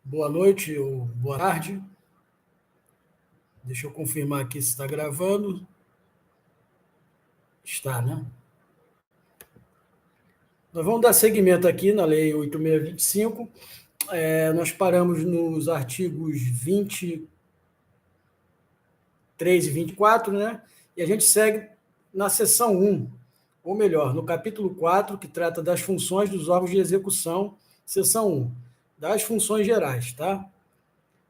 Boa noite ou boa tarde. Deixa eu confirmar aqui se está gravando. Está, né? Nós vamos dar seguimento aqui na Lei 8.625. Nós paramos nos artigos 23 e 24, né? E a gente segue na seção 1, ou melhor, no capítulo 4, que trata das funções dos órgãos de execução, seção 1, das funções gerais, tá?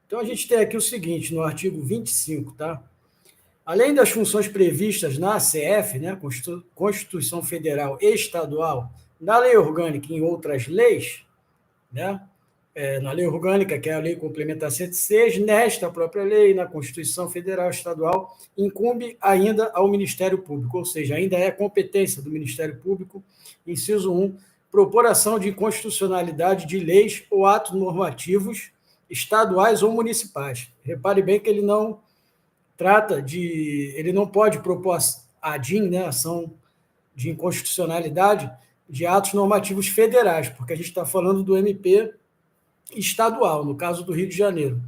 Então, a gente tem aqui o seguinte, no artigo 25, tá? Além das funções previstas na ACF, né, Constituição Federal e Estadual, na Lei Orgânica e em outras leis, né, na Lei Orgânica, que é a Lei Complementar 106, nesta própria lei, na Constituição Federal e Estadual, incumbe ainda ao Ministério Público, ou seja, ainda é competência do Ministério Público, inciso 1, propor ação de inconstitucionalidade de leis ou atos normativos estaduais ou municipais. Repare bem que ele não ele não pode propor a ADIM, né, ação de inconstitucionalidade, de atos normativos federais, porque a gente está falando do MP estadual, no caso do Rio de Janeiro.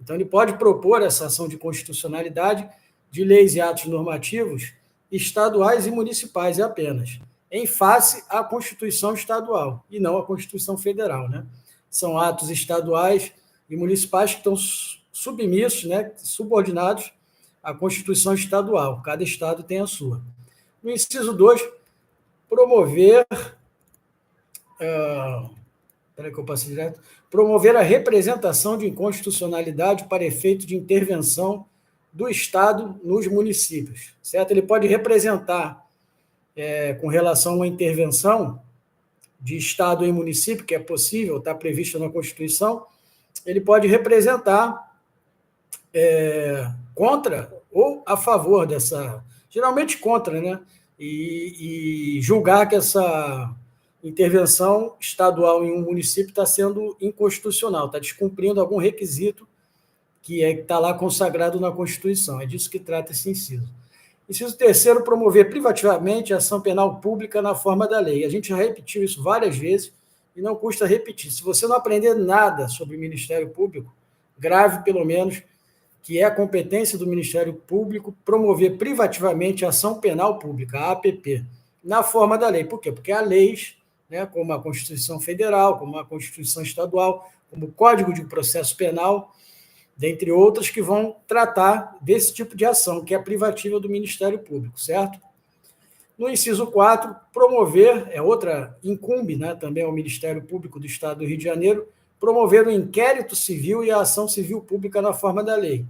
Então, ele pode propor essa ação de constitucionalidade de leis e atos normativos estaduais e municipais apenas, em face à Constituição estadual, e não à Constituição federal, né? São atos estaduais e municipais que estão submissos, né, subordinados à Constituição estadual. Cada estado tem a sua. No inciso 2, promover... Espera que eu passe direto. Promover a representação de inconstitucionalidade para efeito de intervenção do Estado nos municípios, certo? Ele pode representar, com relação a uma intervenção de Estado em município, que é possível, está previsto na Constituição, ele pode representar contra ou a favor dessa, geralmente contra, né? E julgar que essa intervenção estadual em um município está sendo inconstitucional, está descumprindo algum requisito que está lá consagrado na Constituição. É disso que trata esse inciso. Inciso terceiro, promover privativamente a ação penal pública na forma da lei. A gente já repetiu isso várias vezes e não custa repetir. Se você não aprender nada sobre o Ministério Público, grave pelo menos que é a competência do Ministério Público promover privativamente a ação penal pública, a APP, na forma da lei. Por quê? Porque há leis, né, como a Constituição Federal, como a Constituição Estadual, como o Código de Processo Penal, dentre outras, que vão tratar desse tipo de ação, que é privativa do Ministério Público, certo? No inciso 4, promover, incumbe, né, também ao Ministério Público do Estado do Rio de Janeiro, promover o inquérito civil e a ação civil pública na forma da lei.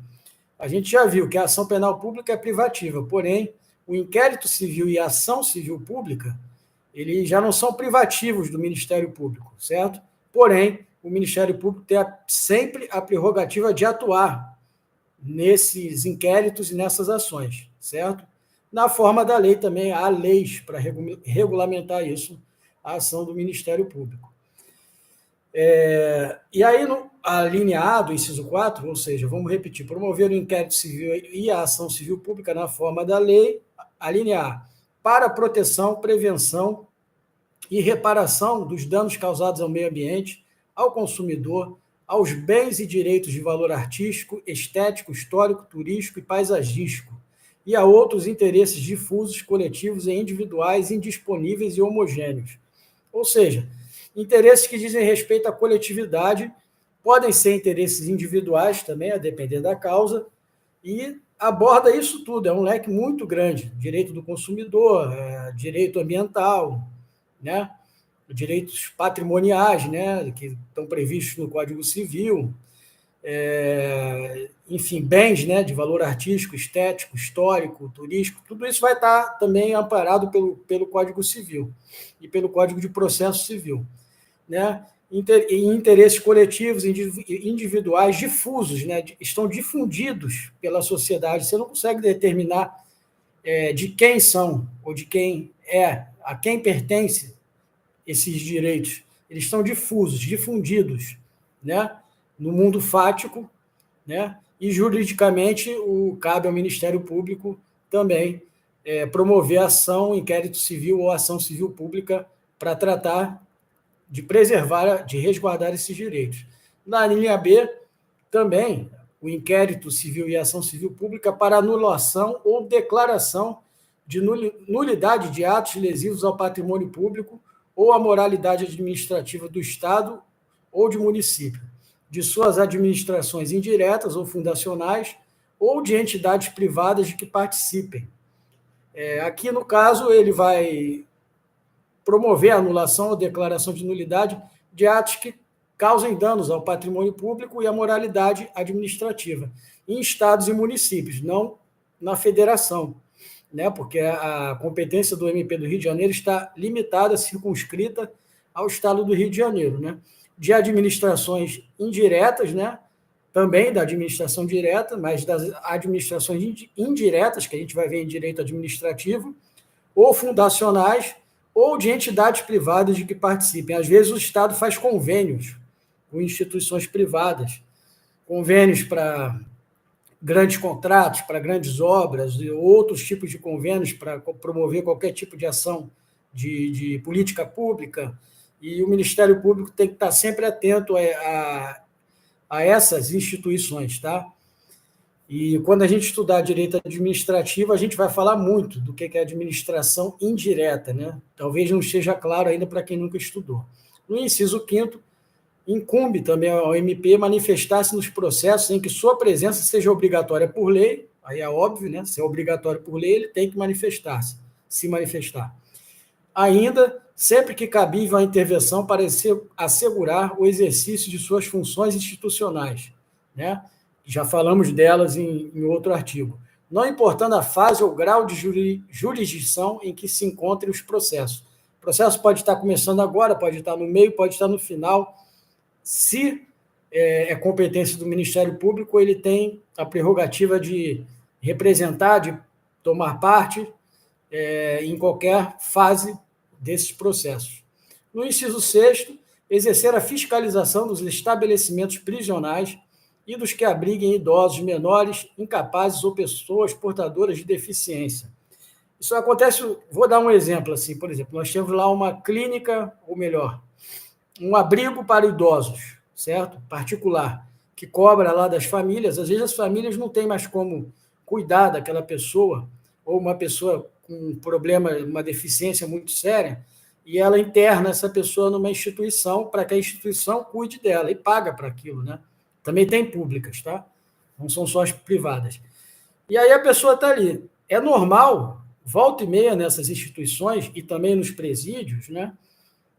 A gente já viu que a ação penal pública é privativa, porém, o inquérito civil e a ação civil pública, eles já não são privativos do Ministério Público, certo? Porém, o Ministério Público tem sempre a prerrogativa de atuar nesses inquéritos e nessas ações, certo? Na forma da lei também, há leis para regulamentar isso, a ação do Ministério Público. E aí, no alineado, inciso 4, ou seja, vamos repetir, promover o inquérito civil e a ação civil pública na forma da lei, alinear para proteção, prevenção e reparação dos danos causados ao meio ambiente, ao consumidor, aos bens e direitos de valor artístico, estético, histórico, turístico e paisagístico, e a outros interesses difusos, coletivos e individuais, indisponíveis e homogêneos. Ou seja, interesses que dizem respeito à coletividade, podem ser interesses individuais também, a depender da causa, e aborda isso tudo, é um leque muito grande, direito do consumidor, direito ambiental, né? Direitos patrimoniais, né? Que estão previstos no Código Civil, enfim, bens, né? De valor artístico, estético, histórico, turístico, tudo isso vai estar também amparado pelo Código Civil e pelo Código de Processo Civil, né? Interesses coletivos, individuais, difusos, né? Estão difundidos pela sociedade. Você não consegue determinar de quem são ou de quem a quem pertence esses direitos. Eles estão difusos, difundidos, né? No mundo fático, né? E juridicamente cabe ao Ministério Público também promover ação, inquérito civil ou ação civil pública para tratar de preservar, de resguardar esses direitos. Na linha B, também, o inquérito civil e ação civil pública para anulação ou declaração de nulidade de atos lesivos ao patrimônio público ou à moralidade administrativa do Estado ou de município, de suas administrações indiretas ou fundacionais ou de entidades privadas de que participem. Aqui, no caso, ele vai promover a anulação ou declaração de nulidade de atos que causem danos ao patrimônio público e à moralidade administrativa, em estados e municípios, não na federação, né? Porque a competência do MP do Rio de Janeiro está limitada, circunscrita ao estado do Rio de Janeiro, né? De administrações indiretas, né? Também da administração direta, mas das administrações indiretas, que a gente vai ver em direito administrativo, ou fundacionais, ou de entidades privadas de que participem. Às vezes o Estado faz convênios com instituições privadas, convênios para grandes contratos, para grandes obras, e outros tipos de convênios para promover qualquer tipo de ação de política pública, e o Ministério Público tem que estar sempre atento a essas instituições, tá? E quando a gente estudar direito administrativo, a gente vai falar muito do que é administração indireta, né? Talvez não esteja claro ainda para quem nunca estudou. No inciso 5º, incumbe também ao MP manifestar-se nos processos em que sua presença seja obrigatória por lei, aí é óbvio, né? Se é obrigatório por lei, ele tem que manifestar-se, se manifestar. Ainda, sempre que cabível a intervenção para assegurar o exercício de suas funções institucionais, né? Já falamos delas em outro artigo. Não importando a fase ou grau de jurisdição em que se encontrem os processos. O processo pode estar começando agora, pode estar no meio, pode estar no final. Se é competência do Ministério Público, ele tem a prerrogativa de representar, de tomar parte em qualquer fase desses processos. No inciso 6º, exercer a fiscalização dos estabelecimentos prisionais e dos que abriguem idosos, menores, incapazes ou pessoas portadoras de deficiência. Isso acontece, vou dar um exemplo assim, por exemplo, nós temos lá uma clínica, ou melhor, um abrigo para idosos, certo? Particular, que cobra lá das famílias. Às vezes as famílias não têm mais como cuidar daquela pessoa, ou uma pessoa com um problema, uma deficiência muito séria, e ela interna essa pessoa numa instituição para que a instituição cuide dela e paga para aquilo, né? Também tem públicas, tá? Não são só as privadas. E aí a pessoa está ali. É normal, volta e meia nessas instituições e também nos presídios, né?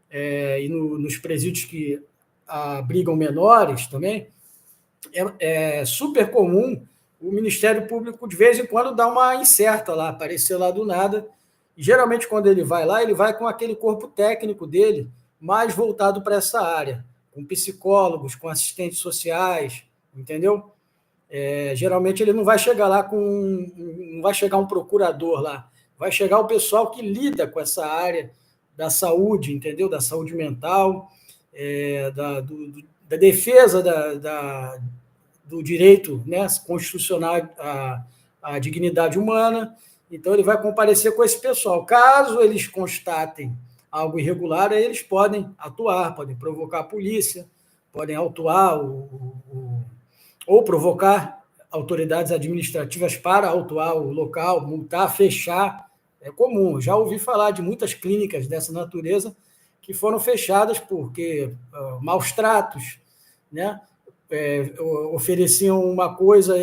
E nos presídios que abrigam menores também, é super comum o Ministério Público, de vez em quando, dar uma incerta lá, aparecer lá do nada. E, geralmente, quando ele vai lá, ele vai com aquele corpo técnico dele, mais voltado para essa área, com psicólogos, com assistentes sociais, entendeu? Geralmente ele não vai chegar lá não vai chegar um procurador lá, vai chegar o pessoal que lida com essa área da saúde, entendeu? Da saúde mental, da defesa do direito, né, constitucional à dignidade humana. Então ele vai comparecer com esse pessoal. Caso eles constatem algo irregular, aí eles podem atuar, podem provocar a polícia, podem autuar ou provocar autoridades administrativas para autuar o local, multar, fechar. É comum. Já ouvi falar de muitas clínicas dessa natureza que foram fechadas porque maus tratos, né? Ofereciam uma coisa,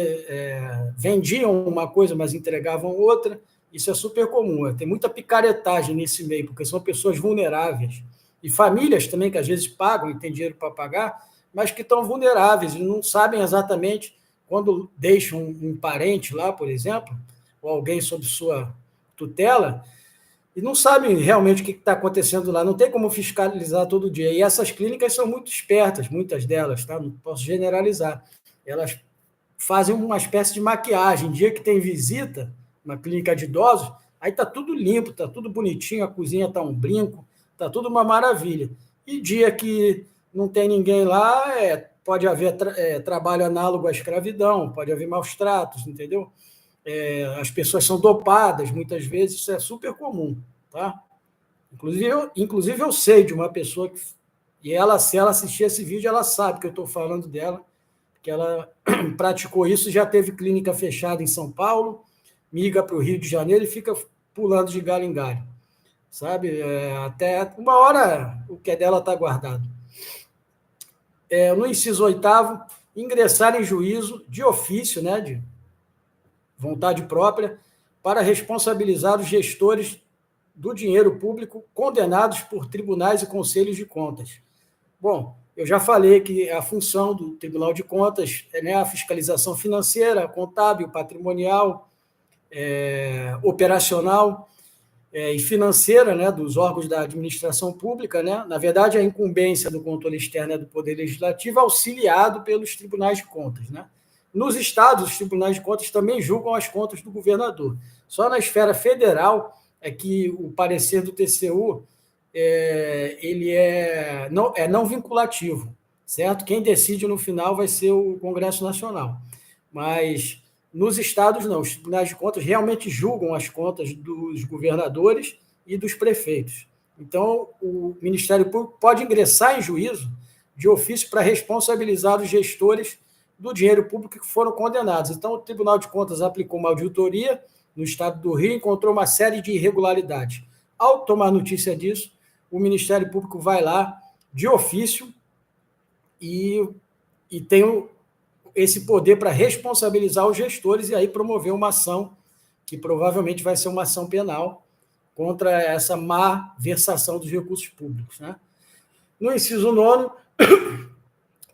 vendiam uma coisa, mas entregavam outra. Isso é super comum. Tem muita picaretagem nesse meio, porque são pessoas vulneráveis. E famílias também, que às vezes pagam e têm dinheiro para pagar, mas que estão vulneráveis e não sabem exatamente quando deixam um parente lá, por exemplo, ou alguém sob sua tutela, e não sabem realmente o que está acontecendo lá, não tem como fiscalizar todo dia. E essas clínicas são muito espertas, muitas delas, tá? Não posso generalizar. Elas fazem uma espécie de maquiagem. Dia que tem visita, uma clínica de idosos, aí está tudo limpo, está tudo bonitinho, a cozinha está um brinco, está tudo uma maravilha. E dia que não tem ninguém lá, pode haver trabalho análogo à escravidão, pode haver maus tratos, entendeu? As pessoas são dopadas, muitas vezes, isso é super comum, tá? Inclusive eu sei de uma pessoa que E ela, se ela assistir esse vídeo, ela sabe que eu estou falando dela, que ela praticou isso, já teve clínica fechada em São Paulo, migra para o Rio de Janeiro e fica pulando de galho em galho, sabe? Até uma hora o que é dela está guardado. No inciso 8º, ingressar em juízo de ofício, né, de vontade própria, para responsabilizar os gestores do dinheiro público condenados por tribunais e conselhos de contas. Bom, eu já falei que a função do Tribunal de Contas é, né, a fiscalização financeira, contábil, patrimonial, operacional e financeira, né, dos órgãos da administração pública. Né? Na verdade, a incumbência do controle externo é do Poder Legislativo, auxiliado pelos tribunais de contas. Né? Nos estados, os tribunais de contas também julgam as contas do governador. Só na esfera federal é que o parecer do TCU ele é não vinculativo, certo? Quem decide no final vai ser o Congresso Nacional. Mas nos estados, não. Os tribunais de contas realmente julgam as contas dos governadores e dos prefeitos. Então, o Ministério Público pode ingressar em juízo de ofício para responsabilizar os gestores do dinheiro público que foram condenados. Então, o Tribunal de Contas aplicou uma auditoria no estado do Rio e encontrou uma série de irregularidades. Ao tomar notícia disso, o Ministério Público vai lá de ofício e tem esse poder para responsabilizar os gestores e aí promover uma ação que provavelmente vai ser uma ação penal contra essa má versação dos recursos públicos. Né? No inciso 9º,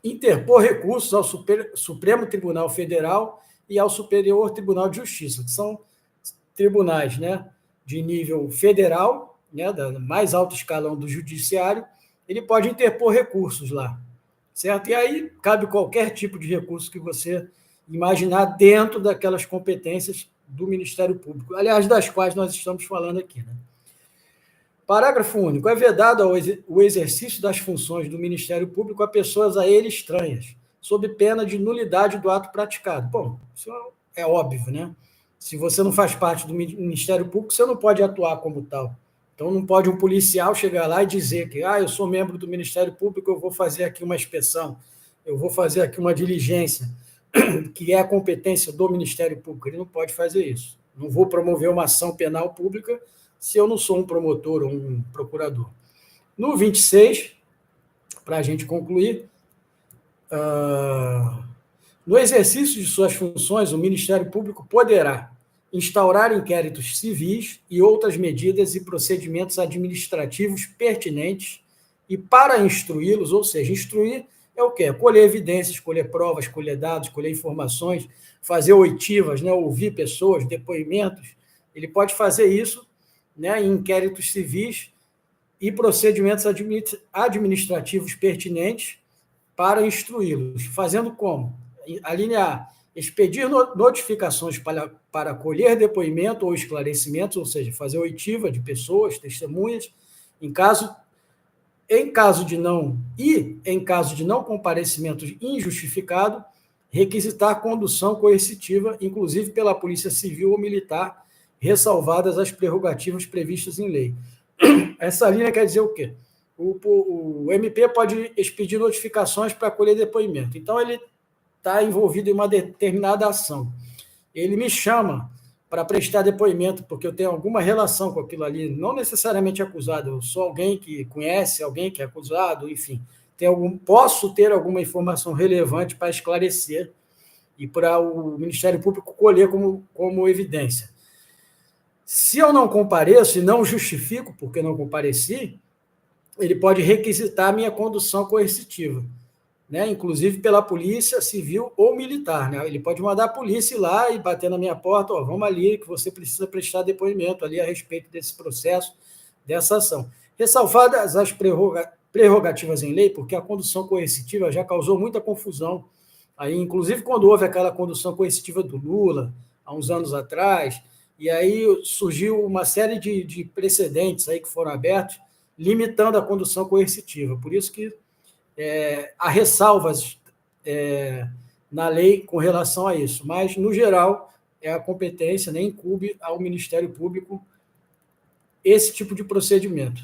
interpor recursos ao Supremo Tribunal Federal e ao Superior Tribunal de Justiça, que são tribunais, né, de nível federal, né, do mais alto escalão do judiciário. Ele pode interpor recursos lá, certo? E aí cabe qualquer tipo de recurso que você imaginar dentro daquelas competências do Ministério Público, aliás, das quais nós estamos falando aqui. Né? Parágrafo único. É vedado o exercício das funções do Ministério Público a pessoas a ele estranhas, sob pena de nulidade do ato praticado. Bom, isso é óbvio, né? Se você não faz parte do Ministério Público, você não pode atuar como tal. Então, não pode um policial chegar lá e dizer que eu sou membro do Ministério Público, eu vou fazer aqui uma inspeção, eu vou fazer aqui uma diligência, que é a competência do Ministério Público. Ele não pode fazer isso. Não vou promover uma ação penal pública se eu não sou um promotor ou um procurador. No 26, para a gente concluir, no exercício de suas funções, o Ministério Público poderá instaurar inquéritos civis e outras medidas e procedimentos administrativos pertinentes e para instruí-los, ou seja, instruir é o quê? Colher evidências, colher provas, colher dados, colher informações, fazer oitivas, né? Ouvir pessoas, depoimentos. Ele pode fazer isso, né, em inquéritos civis e procedimentos administrativos pertinentes para instruí-los. Fazendo como? A linha A, expedir notificações para colher depoimento ou esclarecimentos, ou seja, fazer oitiva de pessoas, testemunhas, em caso de não comparecimento injustificado, requisitar condução coercitiva, inclusive pela Polícia Civil ou Militar, ressalvadas as prerrogativas previstas em lei. Essa linha quer dizer o quê? O MP pode expedir notificações para colher depoimento. Então, ele está envolvido em uma determinada ação. Ele me chama para prestar depoimento, porque eu tenho alguma relação com aquilo ali, não necessariamente acusado, eu sou alguém que conhece, alguém que é acusado, enfim, posso ter alguma informação relevante para esclarecer e para o Ministério Público colher como evidência. Se eu não compareço e não justifico porque não compareci, ele pode requisitar a minha condução coercitiva, né? Inclusive pela Polícia Civil ou Militar. Né? Ele pode mandar a polícia ir lá e bater na minha porta, vamos ali, que você precisa prestar depoimento ali a respeito desse processo, dessa ação. Ressalvadas as prerrogativas em lei, porque a condução coercitiva já causou muita confusão, aí, inclusive quando houve aquela condução coercitiva do Lula, há uns anos atrás, e aí surgiu uma série de precedentes aí que foram abertos, limitando a condução coercitiva. Por isso que há ressalvas na lei com relação a isso, mas, no geral, é a competência, nem incumbe ao Ministério Público esse tipo de procedimento.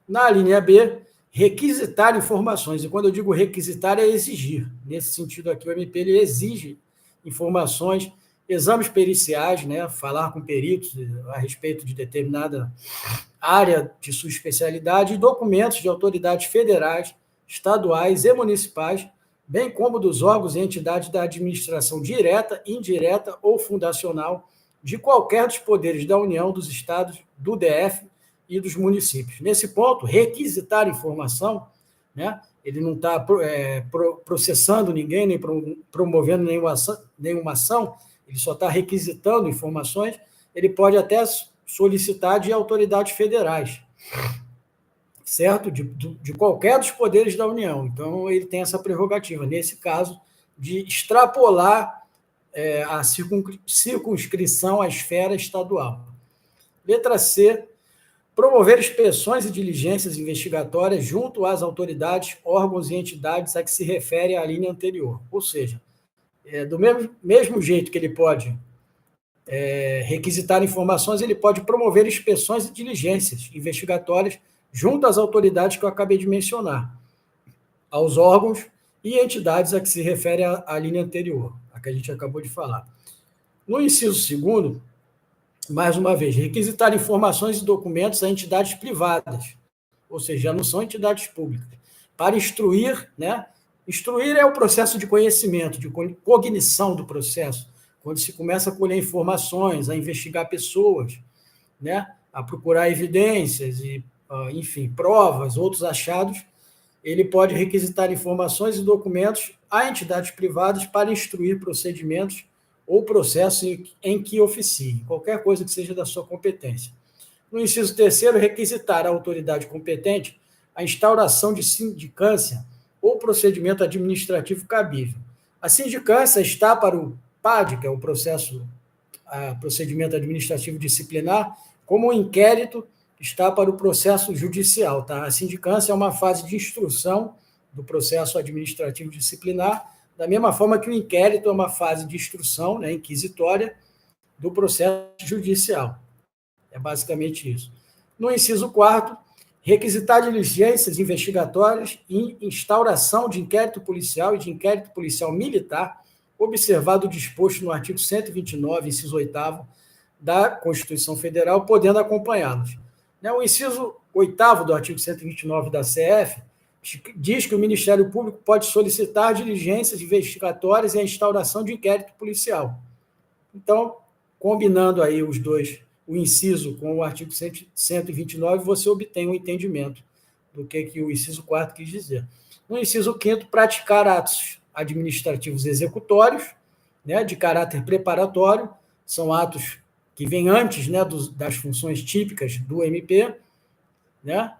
Na linha B, requisitar informações. E quando eu digo requisitar, é exigir. Nesse sentido aqui, o MP ele exige informações, exames periciais, né, falar com peritos a respeito de determinada área de sua especialidade, e documentos de autoridades federais, estaduais e municipais, bem como dos órgãos e entidades da administração direta, indireta ou fundacional de qualquer dos poderes da União, dos estados, do DF e dos municípios. Nesse ponto, requisitar informação, né, ele não está processando ninguém, nem promovendo nenhuma ação, ele só está requisitando informações, ele pode até solicitar de autoridades federais, certo? De qualquer dos poderes da União. Então, ele tem essa prerrogativa, nesse caso, de extrapolar a circunscrição à esfera estadual. Letra C, promover inspeções e diligências investigatórias junto às autoridades, órgãos e entidades a que se refere a linha anterior. Ou seja, do mesmo jeito que ele pode requisitar informações, ele pode promover inspeções e diligências investigatórias junto às autoridades que eu acabei de mencionar, aos órgãos e entidades a que se refere a linha anterior, a que a gente acabou de falar. No inciso 2º, mais uma vez, requisitar informações e documentos a entidades privadas, ou seja, não são entidades públicas, para instruir, né? Instruir é o processo de conhecimento, de cognição do processo, quando se começa a colher informações, a investigar pessoas, né? A procurar evidências e, enfim, provas, outros achados, ele pode requisitar informações e documentos a entidades privadas para instruir procedimentos ou processo em que oficie, qualquer coisa que seja da sua competência. No inciso 3º, requisitar à autoridade competente a instauração de sindicância ou procedimento administrativo cabível. A sindicância está para o PAD, que é o procedimento administrativo disciplinar, como o inquérito está para o processo judicial. Tá? A sindicância é uma fase de instrução do processo administrativo disciplinar, da mesma forma que o inquérito é uma fase de instrução, né, inquisitória, do processo judicial. É basicamente isso. No inciso 4º, requisitar diligências investigatórias e instauração de inquérito policial e de inquérito policial militar, observado o disposto no artigo 129, inciso 8º, da Constituição Federal, podendo acompanhá-los. O inciso 8º do artigo 129 da CF diz que o Ministério Público pode solicitar diligências investigatórias e a instauração de inquérito policial. Então, combinando aí os dois, o inciso com o artigo 129, você obtém um entendimento do que o inciso 4º quis dizer. No inciso 5º, praticar atos administrativos executórios, né, de caráter preparatório, são atos que vêm antes, né, das funções típicas do MP, né,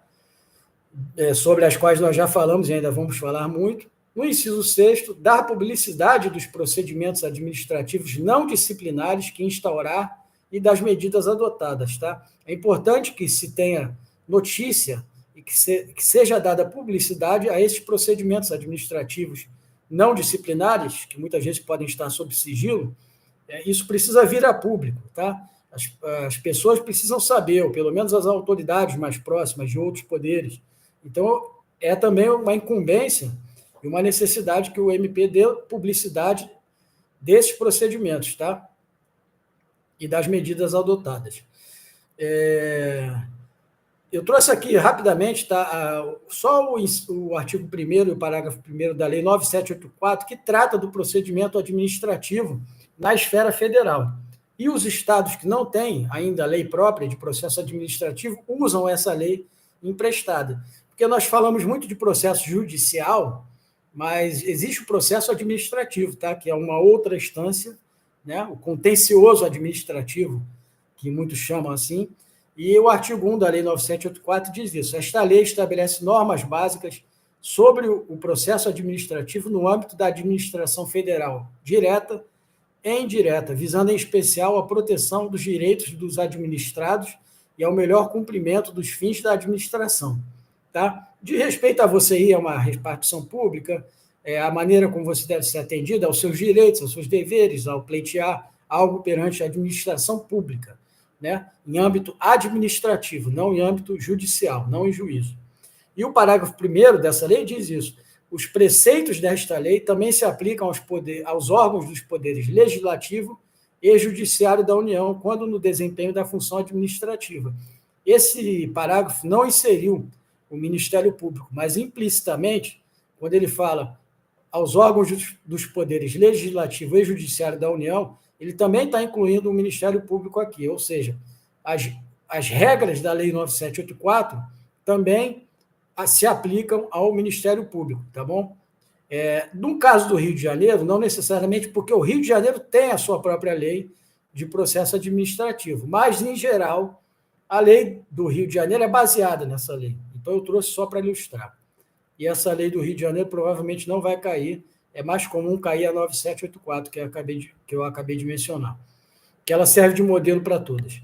sobre as quais nós já falamos e ainda vamos falar muito. No inciso 6º, dar publicidade dos procedimentos administrativos não disciplinares que instaurar e das medidas adotadas. Tá? É importante que se tenha notícia e que seja dada publicidade a esses procedimentos administrativos não disciplinares, que muitas vezes podem estar sob sigilo. Isso precisa vir a público. Tá? As pessoas precisam saber, ou pelo menos as autoridades mais próximas de outros poderes. Então, é também uma incumbência e uma necessidade que o MP dê publicidade desses procedimentos, tá? E das medidas adotadas. Eu trouxe aqui rapidamente, tá? Só o artigo 1º e o parágrafo 1º da Lei 9784, que trata do procedimento administrativo na esfera federal. E os estados que não têm ainda lei própria de processo administrativo usam essa lei emprestada. Porque nós falamos muito de processo judicial, mas existe o processo administrativo, tá? Que é uma outra instância, né? O contencioso administrativo, que muitos chamam assim, e o artigo 1 da Lei 9784 diz isso. Esta lei estabelece normas básicas sobre o processo administrativo no âmbito da administração federal, direta e indireta, visando em especial a proteção dos direitos dos administrados e ao melhor cumprimento dos fins da administração. Tá? De respeito a você ir a uma repartição pública, a maneira como você deve ser atendida, aos seus direitos, aos seus deveres, ao pleitear algo perante a administração pública, né? Em âmbito administrativo, não em âmbito judicial, não em juízo. E o parágrafo 1º dessa lei diz isso. Os preceitos desta lei também se aplicam aos órgãos dos poderes legislativo e judiciário da União, quando no desempenho da função administrativa. Esse parágrafo não inseriu o Ministério Público, mas implicitamente, quando ele fala aos órgãos dos poderes legislativo e judiciário da União, ele também está incluindo o Ministério Público aqui, ou seja, as regras da Lei 9784 também se aplicam ao Ministério Público, tá bom? No caso do Rio de Janeiro, não necessariamente, porque o Rio de Janeiro tem a sua própria lei de processo administrativo, mas, em geral, a lei do Rio de Janeiro é baseada nessa lei. Então, eu trouxe só para ilustrar. E essa lei do Rio de Janeiro provavelmente não vai cair, é mais comum cair a 9784, que eu acabei de mencionar, que ela serve de modelo para todas.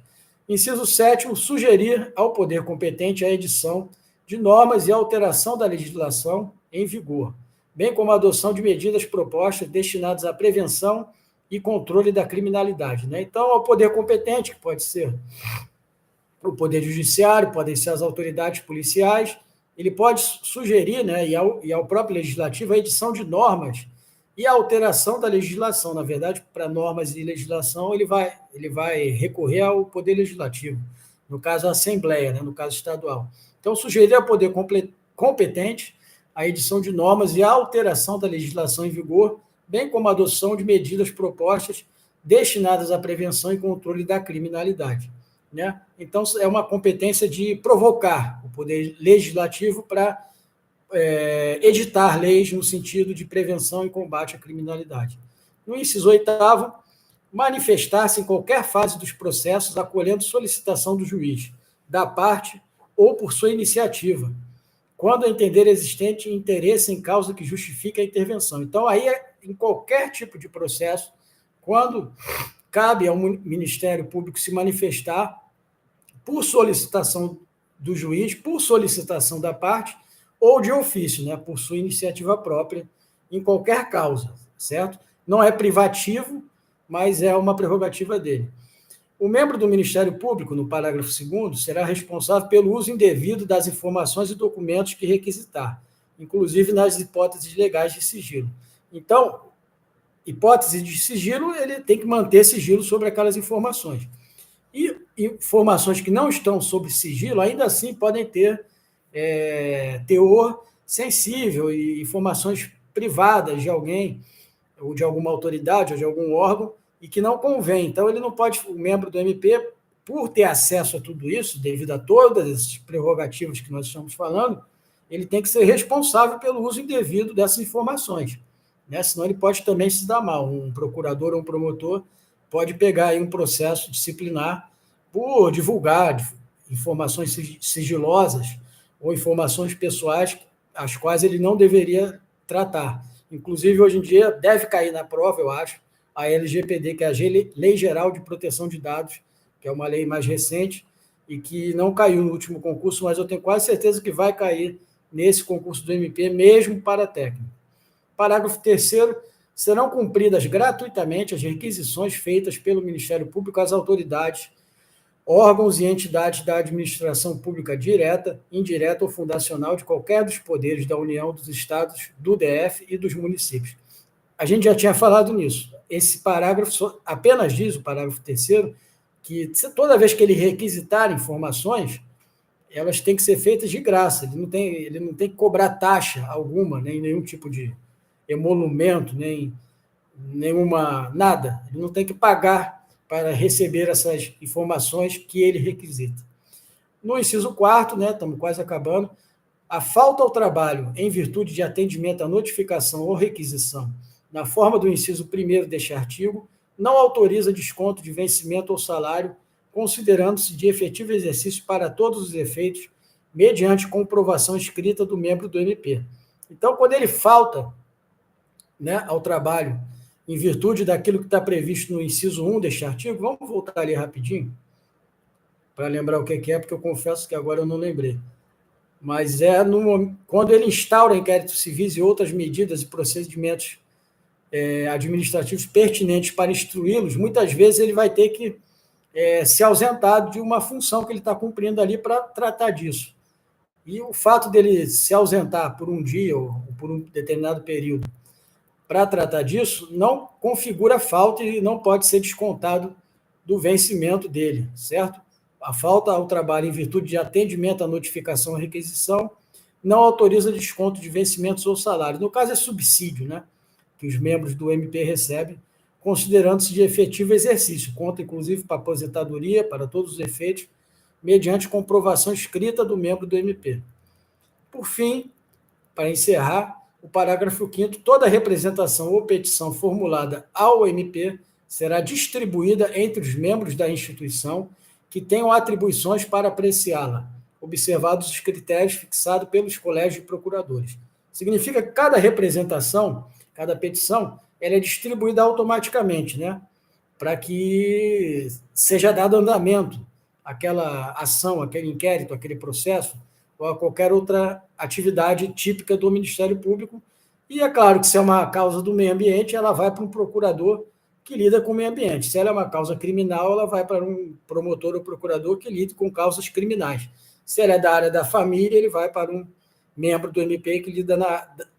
Inciso 7º, sugerir ao poder competente a edição de normas e alteração da legislação em vigor, bem como a adoção de medidas propostas destinadas à prevenção e controle da criminalidade. Né? Então, ao poder competente, que pode ser o Poder Judiciário, podem ser as autoridades policiais, ele pode sugerir, né, e ao próprio Legislativo, a edição de normas e a alteração da legislação. Na verdade, para normas e legislação, ele vai recorrer ao Poder Legislativo, no caso, a Assembleia, né, no caso estadual. Então, sugerir ao Poder competente a edição de normas e a alteração da legislação em vigor, bem como a adoção de medidas propostas destinadas à prevenção e controle da criminalidade. Né? Então, é uma competência de provocar o Poder Legislativo para editar leis no sentido de prevenção e combate à criminalidade. No inciso 8º, manifestar-se em qualquer fase dos processos acolhendo solicitação do juiz, da parte ou por sua iniciativa, quando entender existente interesse em causa que justifique a intervenção. Então, aí, em qualquer tipo de processo, quando cabe ao Ministério Público se manifestar por solicitação do juiz, por solicitação da parte, ou de ofício, né, por sua iniciativa própria, em qualquer causa, certo? Não é privativo, mas é uma prerrogativa dele. O membro do Ministério Público, no parágrafo 2º, será responsável pelo uso indevido das informações e documentos que requisitar, inclusive nas hipóteses legais de sigilo. Então, hipótese de sigilo, ele tem que manter sigilo sobre aquelas informações. E informações que não estão sob sigilo, ainda assim, podem ter teor sensível e informações privadas de alguém, ou de alguma autoridade, ou de algum órgão, e que não convém. Então, ele não pode, o membro do MP, por ter acesso a tudo isso, devido a todas essas prerrogativas que nós estamos falando, ele tem que ser responsável pelo uso indevido dessas informações. Né? Senão, ele pode também se dar mal. Um procurador ou um promotor pode pegar aí um processo disciplinar por divulgar informações sigilosas ou informações pessoais as quais ele não deveria tratar. Inclusive, hoje em dia, deve cair na prova, eu acho, a LGPD, que é a Lei Geral de Proteção de Dados, que é uma lei mais recente e que não caiu no último concurso, mas eu tenho quase certeza que vai cair nesse concurso do MP, mesmo para técnico. Parágrafo 3º, serão cumpridas gratuitamente as requisições feitas pelo Ministério Público às autoridades, órgãos e entidades da administração pública direta, indireta ou fundacional de qualquer dos poderes da União, dos Estados, do DF e dos municípios. A gente já tinha falado nisso. Esse parágrafo apenas diz, o parágrafo 3º, que toda vez que ele requisitar informações, elas têm que ser feitas de graça. Ele não tem que cobrar taxa alguma, nem nenhum tipo de emolumento, nem nenhuma nada. Ele não tem que pagar para receber essas informações que ele requisita. No inciso 4º, né, estamos quase acabando, a falta ao trabalho em virtude de atendimento à notificação ou requisição na forma do inciso 1º deste artigo não autoriza desconto de vencimento ou salário, considerando-se de efetivo exercício para todos os efeitos, mediante comprovação escrita do membro do MP. Então, quando ele falta, né, ao trabalho em virtude daquilo que está previsto no inciso 1 deste artigo, vamos voltar ali rapidinho, para lembrar o que é, porque eu confesso que agora eu não lembrei. Mas quando ele instaura inquéritos civis e outras medidas e procedimentos administrativos pertinentes para instruí-los, muitas vezes ele vai ter que se ausentar de uma função que ele está cumprindo ali para tratar disso. E o fato dele se ausentar por um dia ou por um determinado período para tratar disso não configura falta e não pode ser descontado do vencimento dele, certo? A falta ao trabalho em virtude de atendimento à notificação ou requisição não autoriza desconto de vencimentos ou salários. No caso, é subsídio, né? Que os membros do MP recebem, considerando-se de efetivo exercício. Conta, inclusive, para aposentadoria, para todos os efeitos, mediante comprovação escrita do membro do MP. Por fim, para encerrar, o parágrafo 5º, toda representação ou petição formulada ao MP será distribuída entre os membros da instituição que tenham atribuições para apreciá-la, observados os critérios fixados pelos colégios de procuradores. Significa que cada representação, cada petição, ela é distribuída automaticamente, né? Para que seja dado andamento àquela ação, aquele inquérito, aquele processo, ou a qualquer outra atividade típica do Ministério Público. E é claro que se é uma causa do meio ambiente, ela vai para um procurador que lida com o meio ambiente. Se ela é uma causa criminal, ela vai para um promotor ou procurador que lida com causas criminais. Se ela é da área da família, ele vai para um membro do MP que lida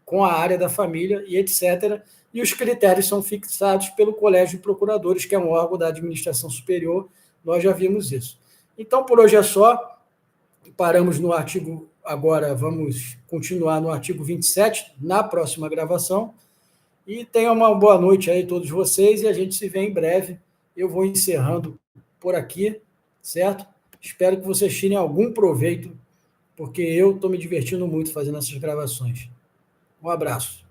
com a área da família e etc. E os critérios são fixados pelo Colégio de Procuradores, que é um órgão da administração superior. Nós já vimos isso. Então, por hoje é só. Paramos no artigo, agora vamos continuar no artigo 27, na próxima gravação. E tenham uma boa noite aí todos vocês e a gente se vê em breve. Eu vou encerrando por aqui, certo? Espero que vocês tirem algum proveito, porque eu estou me divertindo muito fazendo essas gravações. Um abraço.